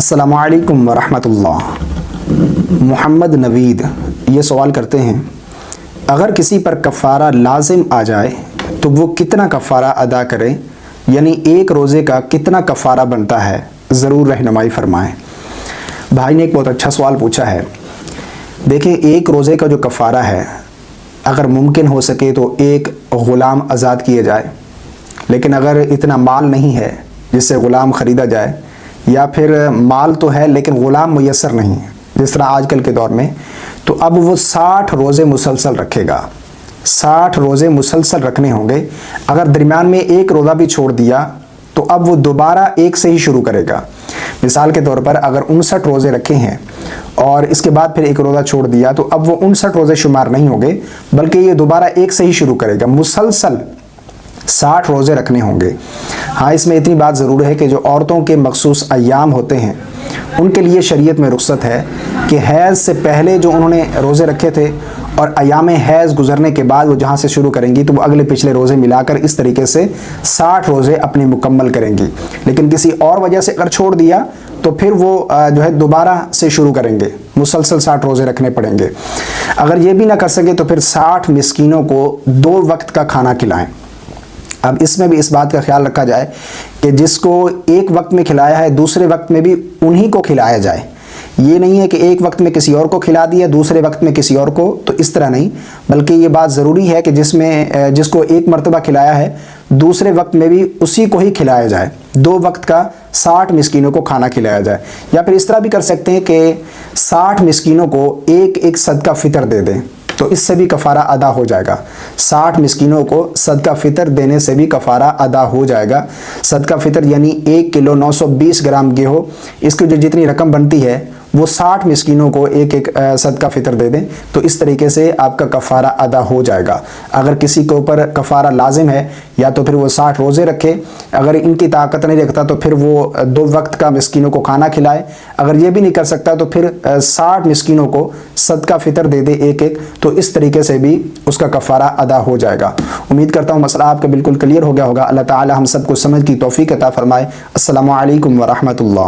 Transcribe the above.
السلام علیکم ورحمۃ اللہ۔ محمد نوید یہ سوال کرتے ہیں، اگر کسی پر کفارہ لازم آ جائے تو وہ کتنا کفارہ ادا کرے، یعنی ایک روزے کا کتنا کفارہ بنتا ہے، ضرور رہنمائی فرمائیں۔ بھائی نے ایک بہت اچھا سوال پوچھا ہے۔ دیکھیں، ایک روزے کا جو کفارہ ہے، اگر ممکن ہو سکے تو ایک غلام آزاد کیے جائے، لیکن اگر اتنا مال نہیں ہے جس سے غلام خریدا جائے، یا پھر مال تو ہے لیکن غلام میسر نہیں ہے جس طرح آج کل کے دور میں، تو اب وہ 60 روزے مسلسل رکھے گا۔ 60 روزے مسلسل رکھنے ہوں گے۔ اگر درمیان میں ایک روزہ بھی چھوڑ دیا تو اب وہ دوبارہ ایک سے ہی شروع کرے گا۔ مثال کے طور پر اگر 59 روزے رکھے ہیں اور اس کے بعد پھر ایک روزہ چھوڑ دیا تو اب وہ 59 روزے شمار نہیں ہوں گے، بلکہ یہ دوبارہ ایک سے ہی شروع کرے گا۔ مسلسل 60 روزے رکھنے ہوں گے۔ ہاں، اس میں اتنی بات ضرور ہے کہ جو عورتوں کے مخصوص ایام ہوتے ہیں ان کے لیے شریعت میں رخصت ہے کہ حیض سے پہلے جو انہوں نے روزے رکھے تھے اور ایام حیض گزرنے کے بعد وہ جہاں سے شروع کریں گی تو وہ اگلے پچھلے روزے ملا کر اس طریقے سے 60 روزے اپنے مکمل کریں گی۔ لیکن کسی اور وجہ سے اگر چھوڑ دیا تو پھر وہ جو ہے دوبارہ سے شروع کریں گے، مسلسل 60 روزے رکھنے پڑیں گے۔ اگر یہ بھی نہ کر سکے تو پھر 60 مسکینوں کو 2 وقت کا کھانا کھلائیں۔ اب اس میں بھی اس بات کا خیال رکھا جائے کہ جس کو ایک وقت میں کھلایا ہے دوسرے وقت میں بھی انہی کو کھلایا جائے۔ یہ نہیں ہے کہ ایک وقت میں کسی اور کو کھلا دیا دوسرے وقت میں کسی اور کو، تو اس طرح نہیں، بلکہ یہ بات ضروری ہے کہ جس کو ایک مرتبہ کھلایا ہے دوسرے وقت میں بھی اسی کو ہی کھلایا جائے۔ 2 وقت کا 60 مسکینوں کو کھانا کھلایا جائے۔ یا پھر اس طرح بھی کر سکتے ہیں کہ 60 مسکینوں کو ایک صدقہ فطر دے دیں، تو اس سے بھی کفارہ ادا ہو جائے گا۔ 60 مسکینوں کو صدقہ فطر دینے سے بھی کفارہ ادا ہو جائے گا۔ صدقہ فطر یعنی 1 کلو 920 گرام گیہوں، اس کی جو جتنی رقم بنتی ہے وہ 60 مسکینوں کو ایک صدقہ فطر دے دیں، تو اس طریقے سے آپ کا کفارہ ادا ہو جائے گا۔ اگر کسی کے اوپر کفارہ لازم ہے یا تو پھر وہ 60 روزے رکھے، اگر ان کی طاقت نہیں رکھتا تو پھر وہ 2 وقت کا مسکینوں کو کھانا کھلائے، اگر یہ بھی نہیں کر سکتا تو پھر 60 مسکینوں کو صدقہ فطر دے دے ایک، تو اس طریقے سے بھی اس کا کفارہ ادا ہو جائے گا۔ امید کرتا ہوں مسئلہ آپ کا بالکل کلیئر ہو گیا ہوگا۔ اللہ تعالی ہم سب کو سمجھ کی توفیق عطا فرمائے۔ السلام علیکم ورحمۃ اللہ۔